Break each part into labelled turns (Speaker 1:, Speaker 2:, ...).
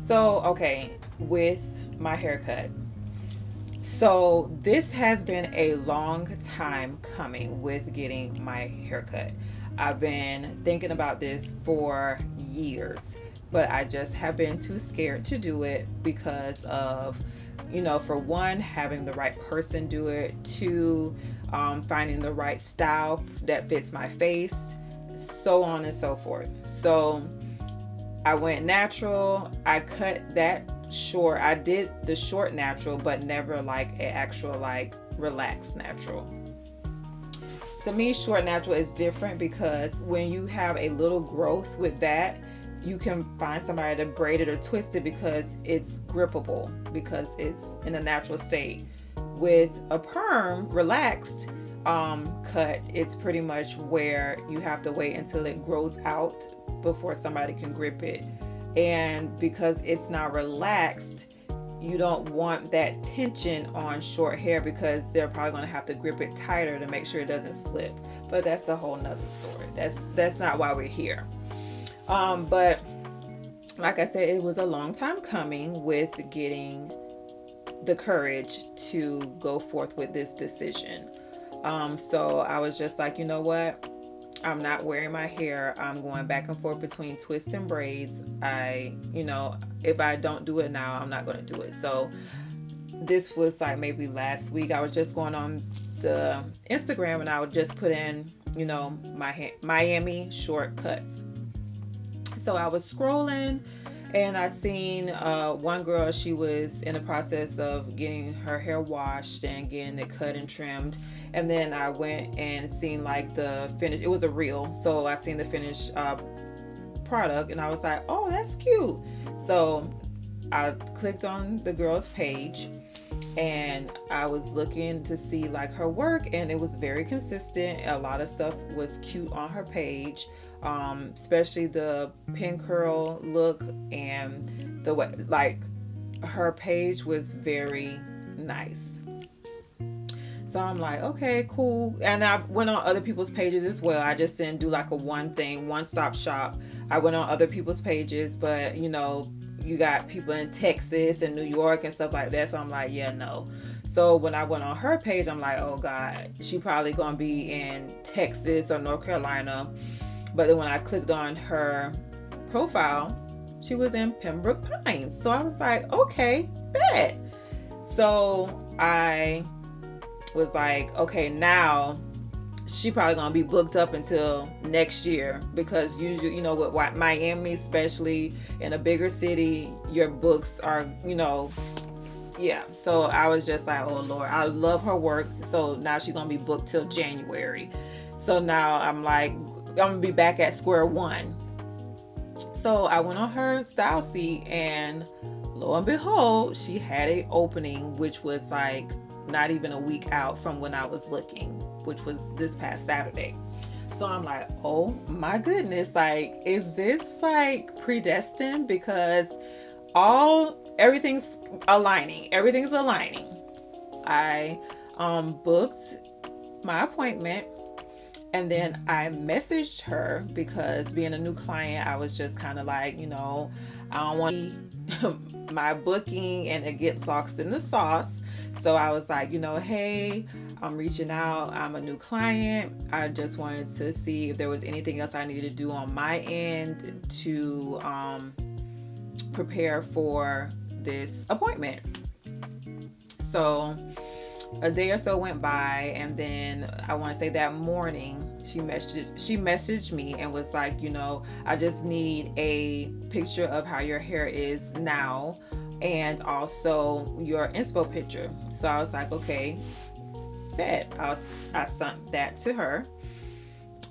Speaker 1: So, okay, with my haircut. So, this has been a long time coming with getting my haircut. I've been thinking about this for years, but I just have been too scared to do it because of, for one, having the right person do it, two, finding the right style that fits my face, so on and so forth. So, I went natural. I cut that short. I did the short natural, but never like an actual like relaxed natural. To me, short natural is different because when you have a little growth with that, you can find somebody to braid it or twist it because it's grippable, because it's in a natural state. With a perm relaxed cut, it's pretty much where you have to wait until it grows out before somebody can grip it. And because it's not relaxed, you don't want that tension on short hair because they're probably going to have to grip it tighter to make sure it doesn't slip. But that's a whole nother story. That's not why we're here. But like I said, it was a long time coming with getting the courage to go forth with this decision. So I was just like, you know what? I'm not wearing my hair. I'm going back and forth between twist and braids. If I don't do it now, I'm not going to do it. So this was like maybe last week. I was just going on the Instagram and I would just put in, my Miami shortcuts. So I was scrolling and I seen one girl. She was in the process of getting her hair washed and getting it cut and trimmed. And then I went and seen like the finish. It was a reel, so I seen the finished product, and I was like, "Oh, that's cute." So I clicked on the girl's page, and I was looking to see like her work, and it was very consistent. A lot of stuff was cute on her page, especially the pin curl look, and the way like her page was very nice. So I'm like, okay, cool. And I went on other people's pages as well. I just didn't do like a one stop shop. I went on other people's pages, but you got people in Texas and New York and stuff like that. So I'm like, yeah, no. So when I went on her page, I'm like, oh God, she probably gonna be in Texas or North Carolina. But then when I clicked on her profile, she was in Pembroke Pines. So I was like, okay, bet. So I was like, okay, now she probably gonna be booked up until next year because usually, with Miami, especially in a bigger city, your books are, yeah. So I was just like, oh Lord, I love her work. So now she's gonna be booked till January. So now I'm like, I'm gonna be back at square one. So I went on her style seat and lo and behold, she had an opening, which was like not even a week out from when I was looking, which was this past Saturday. So I'm like, oh my goodness, like, is this like predestined? Because everything's aligning. Everything's aligning. I booked my appointment, and then I messaged her because being a new client, I was just kind of like, I don't want my booking and it gets lost in the sauce. So I was like, hey, I'm reaching out. I'm a new client. I just wanted to see if there was anything else I needed to do on my end to prepare for this appointment. So a day or so went by, and then I want to say that morning she messaged me and was like, I just need a picture of how your hair is now and also your inspo picture. So I was like, okay, bet. I sent that to her,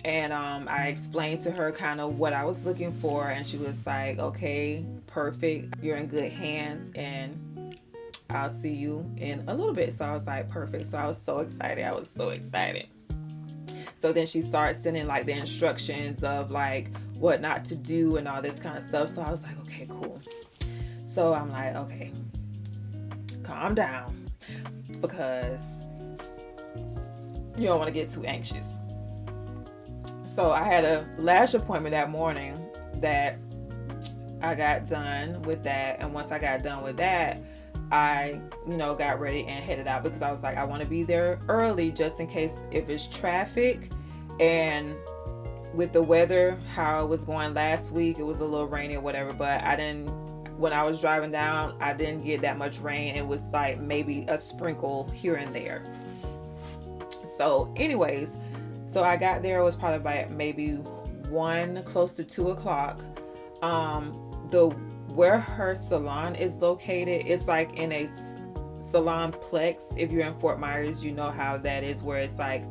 Speaker 1: and I explained to her kind of what I was looking for, and she was like, okay, perfect, you're in good hands, and I'll see you in a little bit. So I was like, perfect. So I was so excited. So then she started sending like the instructions of like what not to do and all this kind of stuff. So I was like, okay, cool. So I'm like, okay, calm down, because you don't want to get too anxious. So I had a lash appointment that morning that I got done with that. And once I got done with that, I, got ready and headed out because I was like, I want to be there early just in case if it's traffic. And with the weather, how it was going last week, it was a little rainy or whatever, but when I was driving down, I didn't get that much rain. It was like maybe a sprinkle here and there. So anyways, so I got there, it was probably by maybe 1, close to 2 o'clock. The where her salon is located, it's like in a salon plex. If you're in Fort Myers, you know how that is, where it's like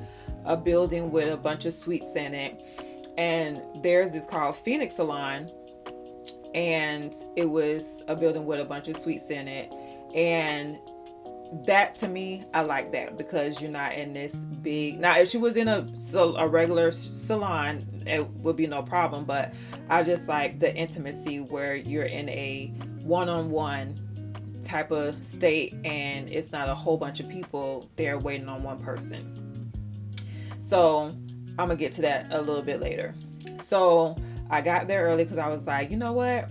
Speaker 1: a building with a bunch of suites in it. And there's this called Phoenix Salon, and it was a building with a bunch of suites in it. And that, to me, I like that because you're not in this big. Now if she was in a regular salon, it would be no problem, but I just like the intimacy where you're in a one-on-one type of state and it's not a whole bunch of people there waiting on one person. So I'm gonna get to that a little bit later. So I got there early because I was like, you know what,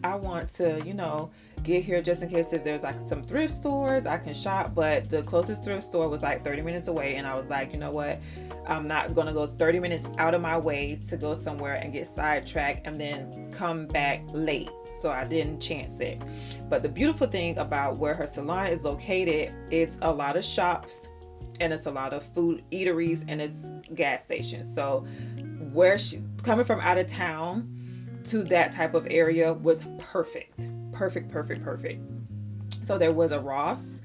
Speaker 1: I want to get here just in case if there's like some thrift stores I can shop, but the closest thrift store was like 30 minutes away, and I was like, you know what, I'm not gonna go 30 minutes out of my way to go somewhere and get sidetracked and then come back late. So I didn't chance it. But the beautiful thing about where her salon is located, it's a lot of shops and it's a lot of food eateries and it's gas stations. So where she coming from out of town to that type of area was perfect. So there was a Ross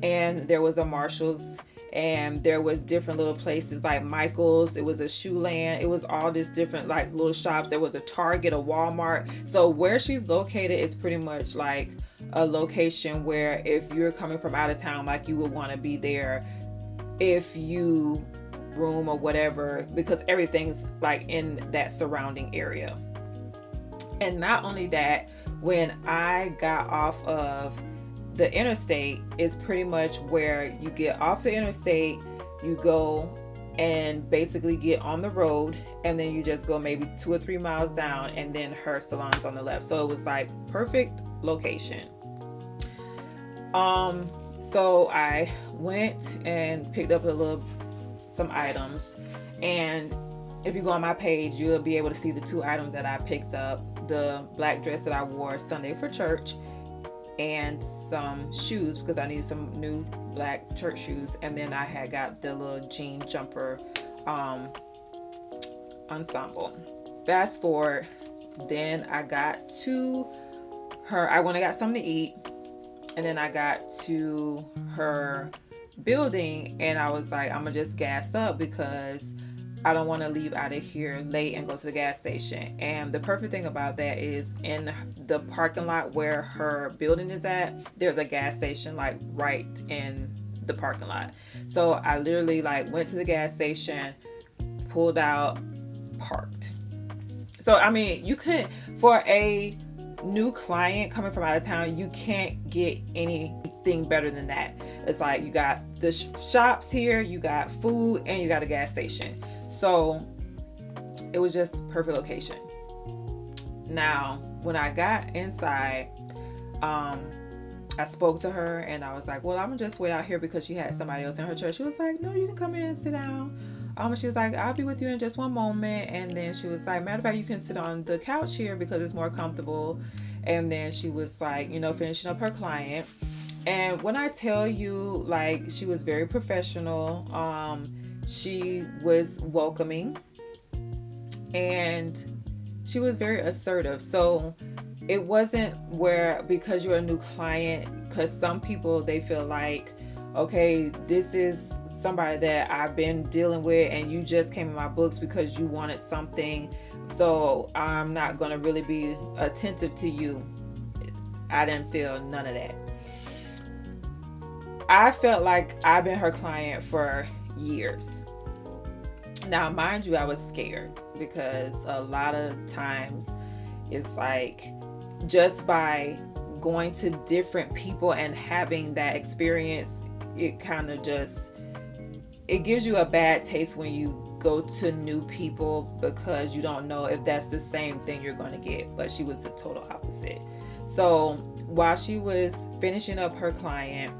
Speaker 1: and there was a Marshall's and there was different little places like Michael's. It was a Shoe Land. It was all these different like little shops. There was a Target, a Walmart. So where she's located is pretty much like a location where if you're coming from out of town, like you would want to be there if you room or whatever, because everything's like in that surrounding area. And not only that, when I got off of the interstate, is pretty much where you get off the interstate, you go and basically get on the road, and then you just go maybe 2 or 3 miles down, and then her salon's on the left. So it was like perfect location. So I went and picked up some items, and if you go on my page, you'll be able to see the 2 items that I picked up: the black dress that I wore Sunday for church and some shoes because I needed some new black church shoes, and then I had got the little jean jumper ensemble. Fast forward, then I got to I went and got something to eat, and then I got to her building and I was like, I'm gonna just gas up because I don't want to leave out of here late and go to the gas station. And the perfect thing about that is in the parking lot where her building is at, there's a gas station like right in the parking lot. So I literally like went to the gas station, pulled out, parked. So I mean, you could, for a new client coming from out of town, you can't get anything better than that. It's like you got the shops here, you got food, and you got a gas station. So it was just perfect location. Now, when I got inside, I spoke to her and I was like, well, I'm gonna just wait out here because she had somebody else in her church. She was like, no, you can come in and sit down. She was like, I'll be with you in just one moment. And then she was like, matter of fact, you can sit on the couch here because it's more comfortable. And then she was like, finishing up her client. And when I tell you, like, she was very professional, she was welcoming and she was very assertive. So it wasn't where, because you're a new client, because some people, they feel like, okay, this is somebody that I've been dealing with and you just came in my books because you wanted something, so I'm not going to really be attentive to you. I didn't feel none of that. I felt like I've been her client for years. Now, mind you, I was scared because a lot of times it's like just by going to different people and having that experience, it kind of just, it gives you a bad taste when you go to new people because you don't know if that's the same thing you're going to get. But she was the total opposite. So while she was finishing up her client,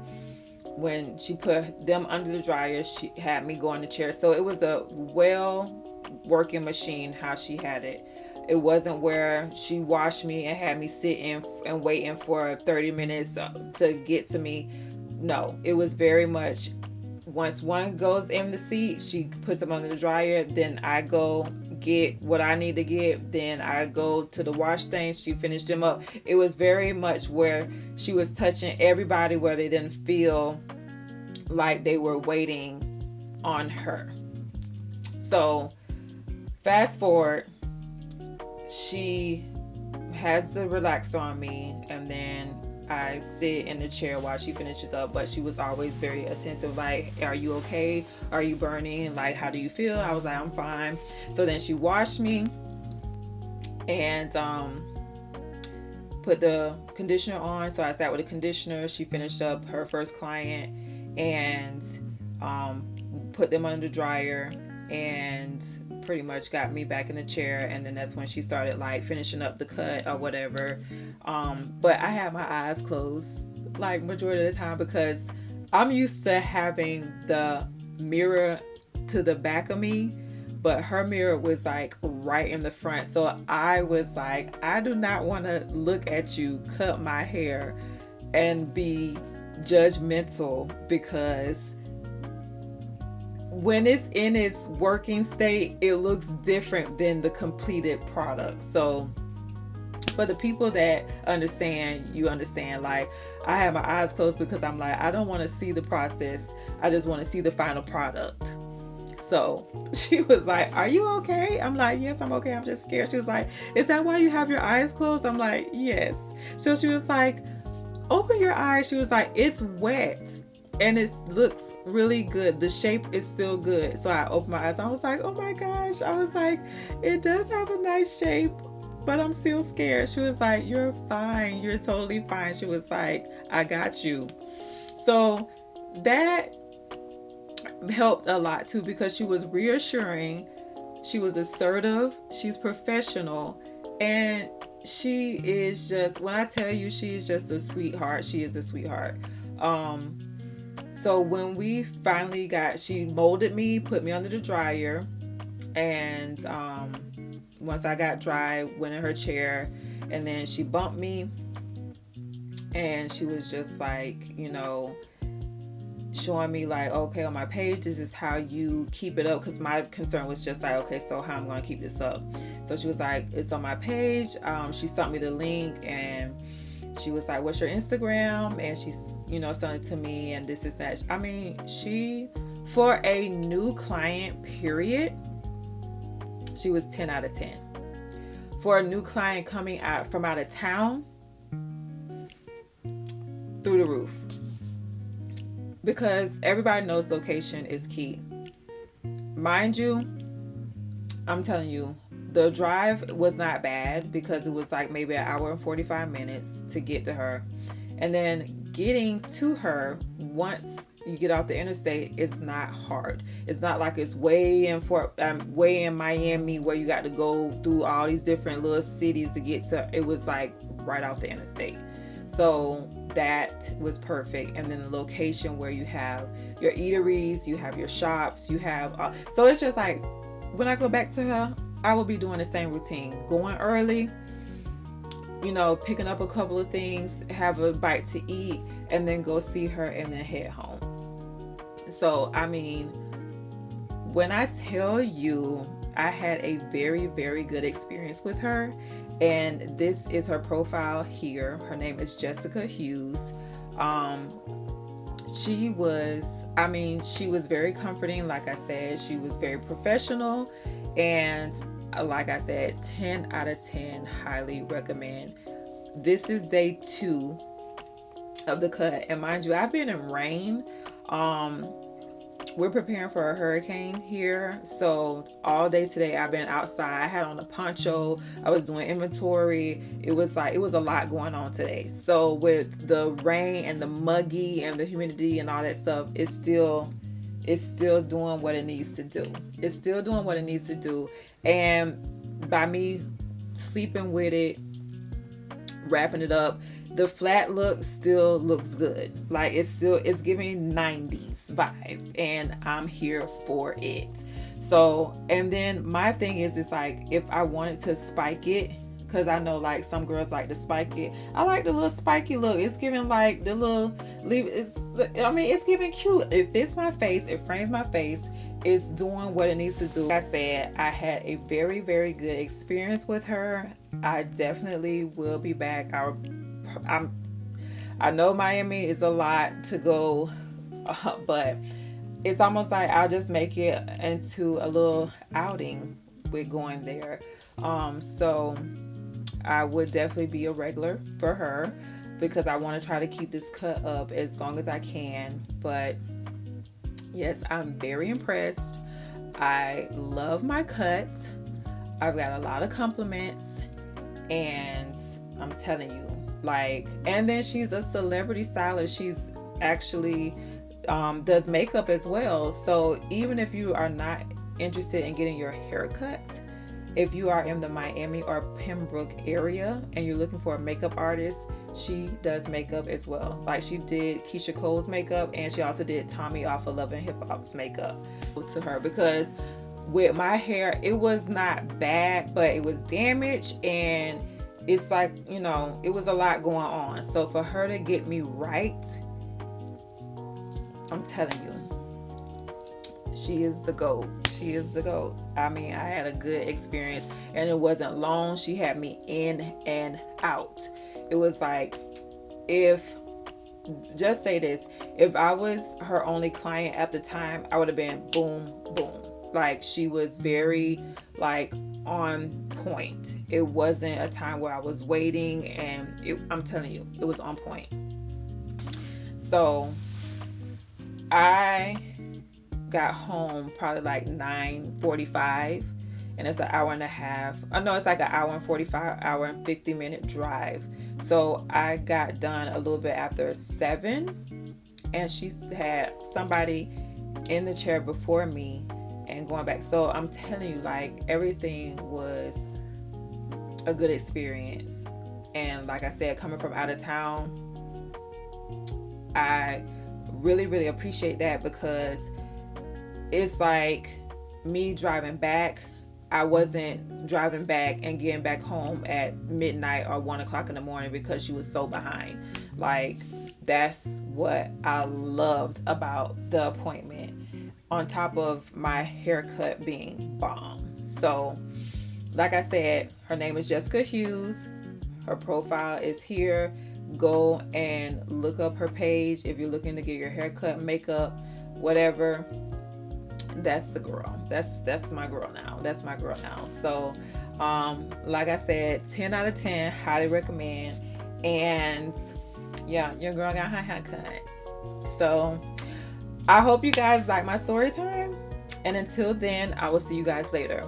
Speaker 1: when she put them under the dryer, she had me go in the chair. So it was a well working machine how she had it. It wasn't where she washed me and had me sitting and waiting for 30 minutes to get to me. No, it was very much, once one goes in the seat, she puts them under the dryer, then I go get what I need to get, then I go to the wash thing, she finished them up. It was very much where she was touching everybody where they didn't feel like they were waiting on her. So fast forward, she has the relaxer on me, and then I sit in the chair while she finishes up. But she was always very attentive, like, are you okay? Are you burning? Like, how do you feel? I was like, I'm fine. So then she washed me and put the conditioner on. So I sat with the conditioner. She finished up her first client and put them under the dryer and pretty much got me back in the chair. And then that's when she started like finishing up the cut or whatever. But I had my eyes closed like majority of the time because I'm used to having the mirror to the back of me, but her mirror was like right in the front. So I was like, I do not want to look at you cut my hair and be judgmental, because when it's in its working state, it looks different than the completed product. So for the people that understand, you understand. Like, I have my eyes closed because I'm like, I don't want to see the process. I just want to see the final product. So she was like, are you okay? I'm like, yes, I'm okay. I'm just scared. She was like, is that why you have your eyes closed? I'm like, yes. So she was like, open your eyes. She was like, it's wet and it looks really good. The shape is still good. So I opened my eyes. I was like, oh my gosh. I was like, it does have a nice shape, but I'm still scared. She was like, you're fine. You're totally fine. She was like, I got you. So that helped a lot too, because she was reassuring. She was assertive. She's professional. And she is just, when I tell you, she is just a sweetheart. She is a sweetheart. So when we finally she molded me, put me under the dryer, and once I got dry, went in her chair, and then she bumped me, and she was just like, showing me like, okay, on my page, this is how you keep it up, because my concern was just like, okay, so how I'm going to keep this up. So she was like, it's on my page. She sent me the link, and she was like, what's your Instagram? And she's, sent it to me, and this is that. I mean, she, for a new client, period, she was 10 out of 10. For a new client coming out from out of town, through the roof. Because everybody knows location is key. Mind you, I'm telling you, the drive was not bad, because it was like maybe an hour and 45 minutes to get to her. And then getting to her, once you get off the interstate, it's not hard. It's not like it's way in Miami where you got to go through all these different little cities to get to. It was like right off the interstate. So that was perfect. And then the location where you have your eateries, you have your shops, you have so it's just like, when I go back to her, I will be doing the same routine, going early, picking up a couple of things, have a bite to eat, and then go see her and then head home. So I mean, when I tell you, I had a very, very good experience with her. And this is her profile here. Her name is Jessica Hughes. She was very comforting. Like I said, she was very professional. And like I said, 10 out of 10, highly recommend. This is day 2 of the cut. And mind you, I've been in rain. We're preparing for a hurricane here. So all day today I've been outside. I had on a poncho. I was doing inventory. It was a lot going on today. So with the rain and the muggy and the humidity and all that stuff, it's still it's still doing what it needs to do. It's still doing what it needs to do. And by me sleeping with it, wrapping it up, the flat look still looks good. Like it's giving 90s vibe, and I'm here for it. So, and then my thing is, it's like, if I wanted to spike it, because I know like some girls like to spike it, I like the little spiky look. It's giving like the little it's giving cute. It fits my face, it frames my face, it's doing what it needs to do. Like I said, I had a very, very good experience with her. I definitely will be back. I know Miami is a lot to go, but it's almost like I'll just make it into a little outing with going there. So I would definitely be a regular for her, because I want to try to keep this cut up as long as I can. But yes, I'm very impressed. I love my cut. I've got a lot of compliments, and I'm telling you, like, and then she's a celebrity stylist. She's actually does makeup as well. So even if you are not interested in getting your hair cut, if you are in the Miami or Pembroke area and you're looking for a makeup artist, she does makeup as well. Like, she did Keisha Cole's makeup, and she also did Tommy off of Love and Hip Hop's makeup to her, because with my hair, it was not bad, but it was damaged, and it's like, you know, it was a lot going on. So for her to get me right, I'm telling you, she is the GOAT. She is the GOAT. I mean, I had a good experience, and it wasn't long. She had me in and out. It was like, just say this, if I was her only client at the time, I would have been boom, boom. Like, she was very, like, on point. It wasn't a time where I was waiting, and I'm telling you, it was on point. So I got home probably like 9:45, and it's an hour and a half. I know it's like an hour and 45, hour and 50-minute drive. So I got done a little bit after 7, and she had somebody in the chair before me and going back. So I'm telling you, like, everything was a good experience. And like I said, coming from out of town, I really, really appreciate that, because it's like me driving back. I wasn't driving back and getting back home at midnight or 1 o'clock in the morning because she was so behind. Like, that's what I loved about the appointment, on top of my haircut being bomb. So like I said, her name is Jessica Hughes. Her profile is here. Go and look up her page if you're looking to get your haircut, makeup, whatever. That's the girl. That's my girl now. That's my girl now. So like I said, 10 out of 10, highly recommend. And yeah, your girl got her haircut. So I hope you guys like my story time, and until then, I will see you guys later.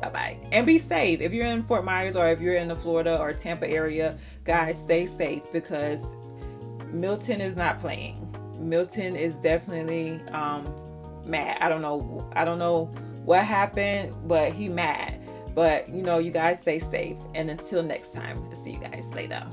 Speaker 1: Bye-bye. And be safe. If you're in Fort Myers, or if you're in the Florida or Tampa area, guys, stay safe, because Milton is not playing. Milton is definitely mad. I don't know what happened, but he mad. But, you know, you guys stay safe. And until next time, I'll see you guys later.